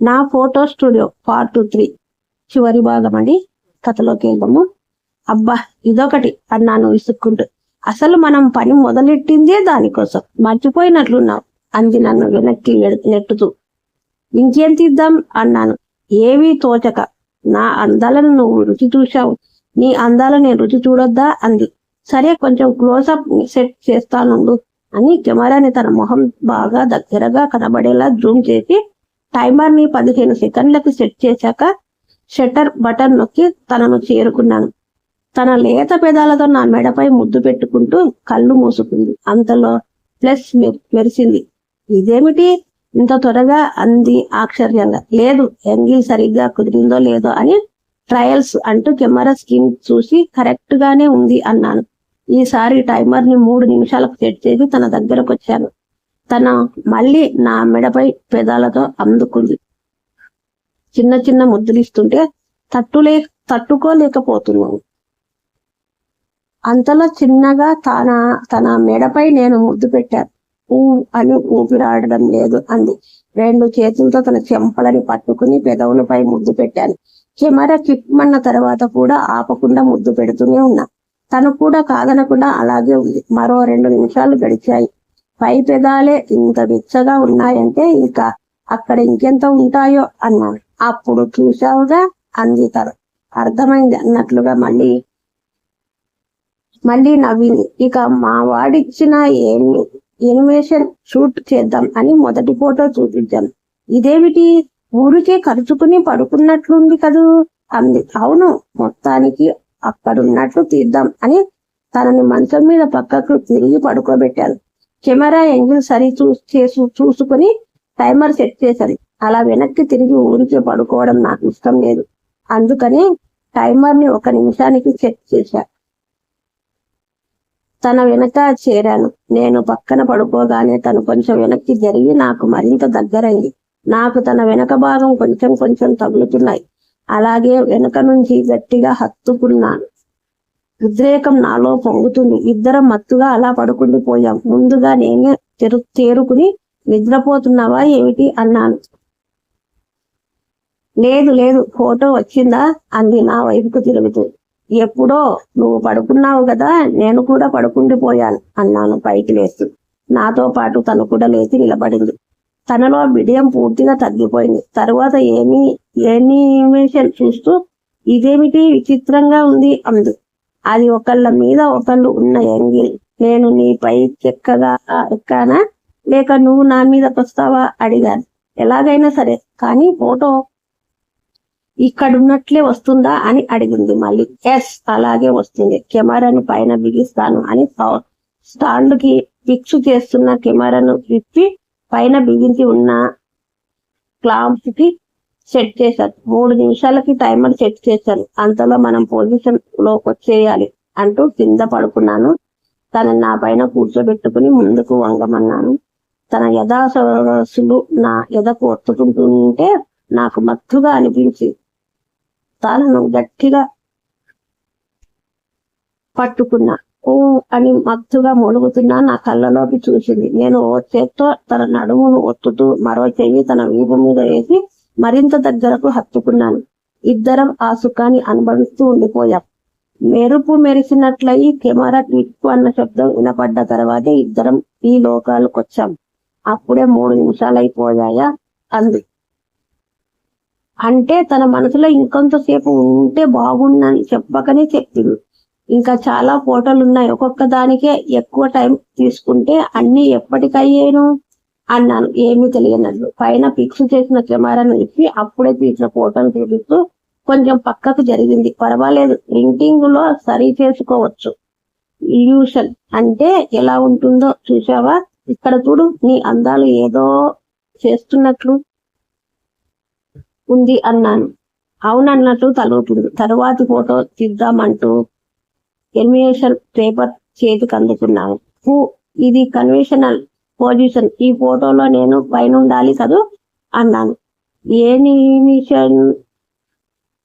నా photo studio part 3 చివరి భాగం అండి. కథలోకి వెళ్దాము. అబ్బా ఇదొకటి అన్నాను విసుక్కుంటూ. అసలు మనం పని మొదలెట్టిందే దానికోసం, మర్చిపోయినట్లున్నావు అంది నన్ను వెనక్కి నెట్టుతూ. ఇంకేం తీద్దాం అన్నాను ఏమీ తోచక. నా అందాలను నువ్వు రుచి చూశావు, నీ అందాలను నేను రుచి చూడొద్దా అంది. సరే కొంచెం క్లోజప్ సెట్ చేస్తానుండు అని కెమెరాని తన మొహం బాగా దగ్గరగా కనబడేలా జూమ్ చేసి టైమర్ ని 15 సెకండ్లకు సెట్ చేశాక షట్టర్ బటన్ నొక్కి తనను చేరుకున్నాను. తన లేత పెదాలతో నా మెడపై ముద్దు పెట్టుకుంటూ కళ్ళు మూసుకుంది. అంతలో ప్లస్ మెరిసింది. ఇదేమిటి ఇంత త్వరగా అంది ఆశ్చర్యంగా. లేదు, యాంగిల్ సరిగ్గా కుదిరిందో లేదో అని ట్రయల్స్ అంటూ కెమెరా స్క్రీన్ చూసి కరెక్ట్ గానే ఉంది అన్నాను. ఈసారి టైమర్ ని 3 నిమిషాలకు సెట్ చేసి తన దగ్గరకు వచ్చాను. తన మళ్ళీ నా మెడపై పెదాలతో అందుకుంది. చిన్న చిన్న ముద్దులిస్తుంటే తట్టుకోలేకపోతున్నాను. అంతలో చిన్నగా తన మెడపై నేను ముద్దు పెట్టాను. అని ఊపిరాడడం లేదు అంది. 2 చేతులతో తన చెంపలని పట్టుకుని పెదవులపై ముద్దు పెట్టాను. కెమెరా కిక్మన్న తర్వాత కూడా ఆపకుండా ముద్దు పెడుతూనే ఉన్నా. తను కూడా కాదనకుండా అలాగే ఉంది. మరో 2 నిమిషాలు గడిచాయి. పై పెదాలే ఇంత వెచ్చగా ఉన్నాయంటే ఇంకా అక్కడ ఇంకెంత ఉంటాయో అన్నాను. అప్పుడు చూశావుగా అంది తను. అర్థమైంది అన్నట్లుగా మళ్ళీ నవ్వింది. ఇక మా వాడిచ్చిన ఎనిమేషన్ షూట్ చేద్దాం అని మొదటి ఫోటో చూపించాను. ఇదేమిటి ఊరికే ఖర్చుకుని పడుకున్నట్లుంది కదూ అంది. అవును, మొత్తానికి అక్కడున్నట్లు తీద్దాం అని తనని మంచం మీద పక్కకు తిరిగి పడుకోబెట్టాను. కెమెరా యాంగిల్ సరి చూసుకుని టైమర్ సెట్ చేశాను. అలా వెనక్కి తిరిగి ఊరికే పడుకోవడం నాకు ఇష్టం లేదు. అందుకని టైమర్ ని 1 నిమిషానికి సెట్ చేశా. తన వెనక చేరాను. నేను పక్కన పడుకోగానే తను కొంచెం వెనక్కి జరిగి నాకు మరింత దగ్గరైంది. నాకు తన వెనక భాగం కొంచెం కొంచెం తగులుతున్నాయి. అలాగే వెనక నుంచి గట్టిగా హత్తుకున్నాను. ఉద్రేకం నాలో పొంగుతుంది. ఇద్దరం మత్తుగా అలా పడుకుండిపోయాం. ముందుగా నేనే తేరుకుని నిద్రపోతున్నావా ఏమిటి అన్నాను. లేదు ఫోటో వచ్చిందా అంది నా వైపుకు తిరుగుతూ. ఎప్పుడో నువ్వు పడుకున్నావు కదా, నేను కూడా పడుకుండిపోయాను అన్నాను పైకి లేస్తూ. నాతో పాటు తను కూడా లేచి నిలబడింది. తనలో బిడియం పూర్తిగా తగ్గిపోయింది. తరువాత ఏనిమేషన్ చూస్తూ ఇదేమిటి విచిత్రంగా ఉంది అంది. అది ఒకళ్ళ మీద ఒకళ్ళు ఉన్న యాంగిల్. నేను నీపై ఎక్కానా లేక నువ్వు నా మీదకి వస్తావా అడిగాను. ఎలాగైనా సరే కానీ ఫోటో ఇక్కడున్నట్లే వస్తుందా అని అడిగింది మళ్ళీ. ఎస్, అలాగే వస్తుంది. కెమెరాను పైన బిగిస్తాను అని స్టాండ్ కి ఫిక్స్ చేస్తున్న కెమెరాను విప్పి పైన బిగించి ఉన్న క్లాంప్ కి సెట్ చేశాను. 3 నిమిషాలకి టైమర్ సెట్ చేశాను. అంతలో మనం పొజిషన్ లోకి వచ్చేయాలి అంటూ కింద పడుకున్నాను. తన నా పైన కూర్చోబెట్టుకుని ముందుకు వంగమన్నాను. తన యథాసరసులు నా ఎదకు ఒత్తుకుంటుంటే నాకు మత్తుగా అనిపించి తనను గట్టిగా పట్టుకున్నా. అని మత్తుగా మొలుగుతున్నా నా కళ్ళలోకి చూసింది. నేను ఓ చేత్తో తన నడుమును ఒత్తుతూ మరో చెయ్యి తన వీపు మీద వేసి మరింత దగ్గరకు హత్తుకున్నాను. ఇద్దరం ఆ సుఖాన్ని అనుభవిస్తూ ఉండిపోయాం. మెరుపు మెరిసినట్లయి కెమెరా క్లిక్ అన్న శబ్దం వినపడ్డ తర్వాతే ఇద్దరం ఈ లోకాలకు వచ్చాం. అప్పుడే 3 నిమిషాలైపోయాయా అంది. అంటే తన మనసులో ఇంకొంతసేపు ఉంటే బాగుండని చెప్పకనే చెప్పింది. ఇంకా చాలా ఫోటోలున్నాయి, ఒక్కొక్క దానికే ఎక్కువ టైం తీసుకుంటే అన్ని ఎప్పటికయ్యేను అన్నాను ఏమీ తెలియనట్లు. పైన ఫిక్స్ చేసిన కెమెరాను ఇచ్చి అప్పుడే తీసిన ఫోటోను చూపిస్తూ కొంచెం పక్కకు జరిగింది. పర్వాలేదు, ప్రింటింగ్ లో సరి చేసుకోవచ్చు. ఇల్యూషన్ అంటే ఎలా ఉంటుందో చూసావా, ఇక్కడ చూడు, నీ అందాలు ఏదో చేస్తున్నట్లు ఉంది అన్నాను. అవునన్నట్టు తలూపింది. తరువాతి ఫోటో తీద్దామంటూ ఎనిమేషన్ పేపర్ చేతికి అందుకున్నాను. ఇది కన్వెన్షనల్ పొజిషన్. ఈ ఫోటోలో నేను పైనుండాలి కదూ అన్నాను.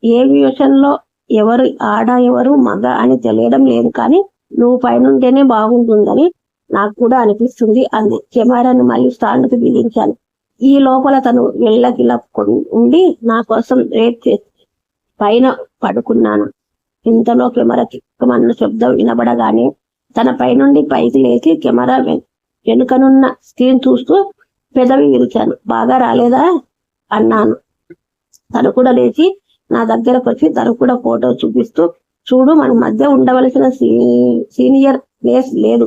ఏవియేషన్ లో ఎవరు ఆడ ఎవరు మగ అని తెలియడం లేదు, కానీ నువ్వు పైనుంటేనే బాగుంటుందని నాకు కూడా అనిపిస్తుంది అంది. కెమెరాను మళ్ళీ స్టాండ్కి బిగించాను. ఈ లోపల తను వెళ్ళకిలా ఉండి నా కోసం వెయిట్ చేసి పైన పడుకున్నాను. ఇంతలో కెమెరా కిక్కమన్న శబ్దం వినబడగానే తన పైనుండి పైకి లేచి కెమెరా వెనుకనున్న స్క్రీన్ చూస్తూ పెదవి విరిచాను. బాగా రాలేదా అన్నాను. తను కూడా లేచి నా దగ్గరకు వచ్చి తను కూడా ఫోటో చూపిస్తూ, చూడు మన మధ్య ఉండవలసిన సీనియర్ ప్లేస్ లేదు,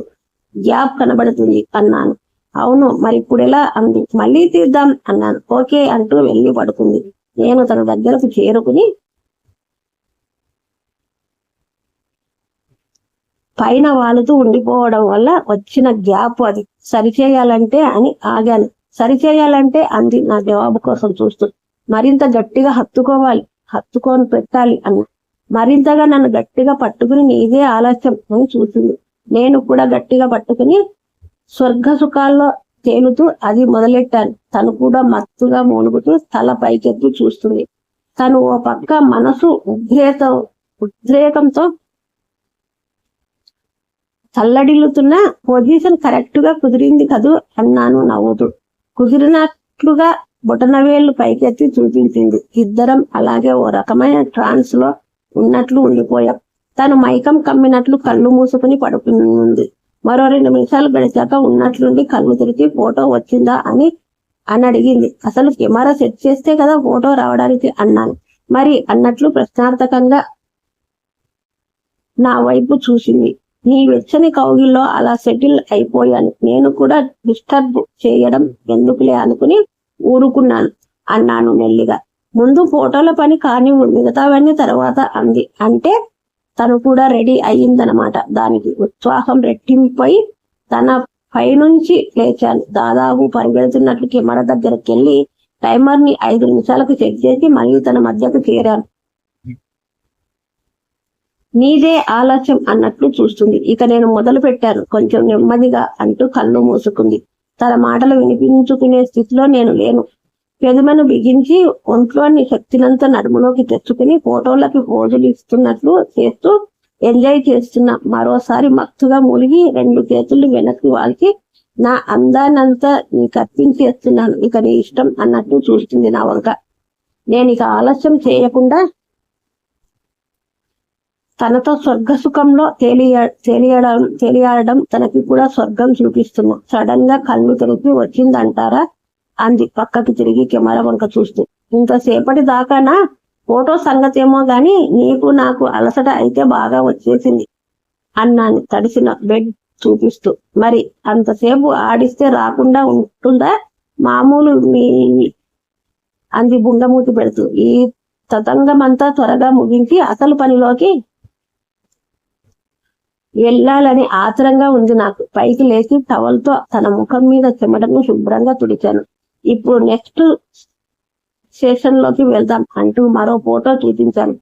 గ్యాప్ కనబడుతుంది అన్నాను. అవును, మరి ఇప్పుడు ఎలా అంది. మళ్ళీ తీద్దాం అన్నాను. ఓకే అంటూ వెళ్ళి పడుకుంది. నేను తన దగ్గరకు చేరుకుని పైన వాలుతూ ఉండిపోవడం వల్ల వచ్చిన గ్యాప్ అది సరిచేయాలంటే అని ఆగాను. సరిచేయాలంటే అంది నా జవాబు కోసం చూస్తూ. మరింత గట్టిగా హత్తుకొని పెట్టాలి అన్న. మరింతగా నన్ను గట్టిగా పట్టుకుని నీదే ఆలస్యం అని చూసింది. నేను కూడా గట్టిగా పట్టుకుని స్వర్గ సుఖాల్లో తేలుతూ అది మొదలెట్టాను. తను కూడా మత్తుగా మూలుగుతూ తల పైకెత్తి చూస్తుంది. తను ఓ పక్క మనసు ఉద్రేకంతో చల్లడిల్లుతున్న పొజిషన్ కరెక్ట్ గా కుదిరింది కదూ అన్నాను నవ్వుతూ. కుదిరినట్లుగా బొటనవేళ్లు పైకెత్తి చూపించింది. ఇద్దరం అలాగే ఓ రకమైన ట్రాన్స్ లో ఉన్నట్లు ఉండిపోయాం. తను మైకం కమ్మినట్లు కళ్ళు మూసుకుని పడుకుంది. మరో 2 నిమిషాలు గడిచాక ఉన్నట్లుండి కళ్ళు తెరిచి ఫోటో వచ్చిందా అని అడిగింది. అసలు కెమెరా సెట్ చేస్తే కదా ఫోటో రావడానికి అన్నాను. మరి అన్నట్లు ప్రశ్నార్థకంగా నా వైపు చూసింది. నీ వెచ్చని కౌగిల్లో అలా సెటిల్ అయిపోయాను. నేను కూడా డిస్టర్బ్ చేయడం ఎందుకులే అనుకుని ఊరుకున్నాను అన్నాను మెల్లిగా. ముందు ఫోటోల పని కానివ్వు, మిగతావన్నీ తర్వాత అంది. అంటే తను కూడా రెడీ అయ్యిందనమాట. దానికి ఉత్సాహం రెట్టింపై తన పైనుంచి లేచాను. దాదాపు పరిగెడుతున్నట్లు కెమెరా దగ్గరికి వెళ్ళి టైమర్ ని 5 నిమిషాలకు సెట్ చేసి మళ్ళీ తన మధ్యకు చేరాను. నీదే ఆలస్యం అన్నట్లు చూస్తుంది. ఇక నేను మొదలు పెట్టాను కొంచెం నెమ్మదిగా అంటూ కళ్ళు మూసుకుంది. తన మాటలు వినిపించుకునే స్థితిలో నేను లేను. పెదమను బిగించి ఒంట్లోని శక్తినంతా నడుములోకి తెచ్చుకుని ఫోటోలకి పోజులు ఇస్తున్నట్లు చేస్తూ ఎంజాయ్ చేస్తున్నా. మరోసారి మత్తుగా మూలిగి 2 చేతులు వెనక్కి వాల్చి నా అందానంతా నీకు అర్పించేస్తున్నాను, ఇక నీ ఇష్టం అన్నట్టు చూస్తుంది నా వంక. నేను ఇక ఆలస్యం చేయకుండా తనతో స్వర్గ సుఖంలో తేలియాడడం తనకి కూడా స్వర్గం చూపిస్తున్నా. సడన్ గా కళ్ళు తెరిపి వచ్చిందంటారా అంది పక్కకి తిరిగి కెమెరా వంక చూస్తూ. ఇంతసేపటి దాకానా ఫోటో సంగతేమో గాని నీకు నాకు అలసట అయితే బాగా వచ్చేసింది అన్నాను తడిసిన బెడ్ చూపిస్తూ. మరి అంతసేపు ఆడిస్తే రాకుండా ఉంటుందా మామూలు మీ అంది బుంగమూతి పెడుతూ. ఈ తతంగమంతా త్వరగా ముగించి అసలు పనిలోకి వెళ్ళాలని ఆత్రంగా ఉంది నాకు. పైకి లేచి టవల్తో తన ముఖం మీద చెమటను శుభ్రంగా తుడిచాను. ఇప్పుడు నెక్స్ట్ సెషన్ లోకి వెళ్దాం అంటూ మరో ఫోటో చూపించాను.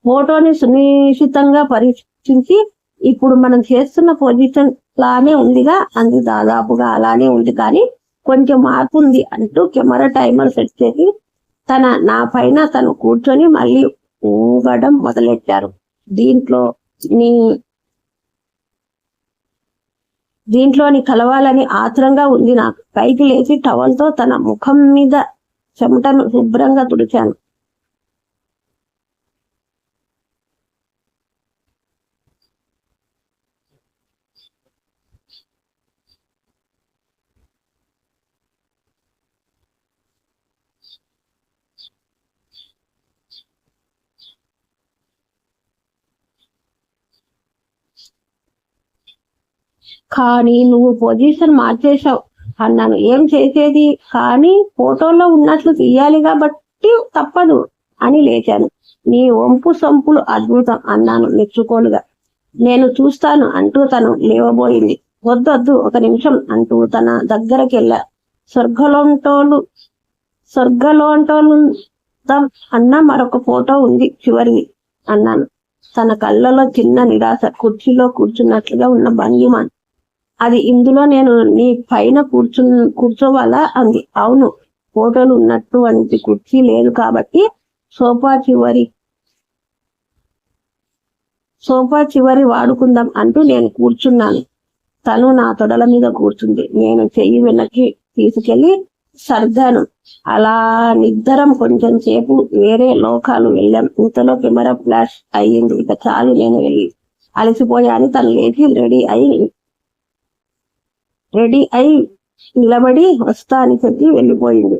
ఫోటోని సునిశ్చితంగా పరీక్షించి ఇప్పుడు మనం చేస్తున్న పొజిషన్ లానే ఉందిగా అంది. దాదాపుగా అలానే ఉంది, కానీ కొంచెం మార్పు ఉంది అంటూ కెమెరా టైమర్ సెట్ చేసి నా పైన తను కూర్చొని మళ్ళీ ఊగడం మొదలెట్టారు. దీంట్లోని కలవాలని ఆత్రంగా ఉంది నాకు. పైకి లేచి టవల్తో తన ముఖం మీద చెమటను శుభ్రంగా తుడిచాను. కానీ నువ్వు పొజిషన్ మార్చేశావు అన్నాను. ఏం చేసేది, కానీ ఫోటోలో ఉన్నట్లు తీయాలి కాబట్టి తప్పదు అని లేచాను. నీ వంపు సొంపులు అద్భుతం అన్నాను మెచ్చుకోలుగా. నేను చూస్తాను అంటూ తను లేవబోయింది. వద్దొద్దు, 1 నిమిషం అంటూ తన దగ్గరికి వెళ్ళా. స్వర్గలోంటోలు అన్న మరొక ఫోటో ఉంది చివరిది అన్నాను. తన కళ్ళలో చిన్న నిరాశ. కుర్చీలో కూర్చున్నట్లుగా ఉన్న భంగిమాన్. అది ఇందులో నేను నీ పైన కూర్చోవాలా అంది. అవును, ఫోటోలు ఉన్నటువంటి కుర్చీ లేదు కాబట్టి సోఫా చివరి వాడుకుందాం అంటూ నేను కూర్చున్నాను. తను నా తొడల మీద కూర్చుంది. నేను చెయ్యి వెనక్కి తీసుకెళ్లి సర్దాను. అలా నిద్దరం కొంచెం సేపు వేరే లోకాలు వెళ్ళాం. ఇంతలో కెమెరా ఫ్లాష్ అయ్యింది. ఇక చాలు, నేను వెళ్ళి అలసిపోయాను. తను లేచి రెడీ అయి నిలబడి వస్తా అని చెప్పి వెళ్ళిపోయింది.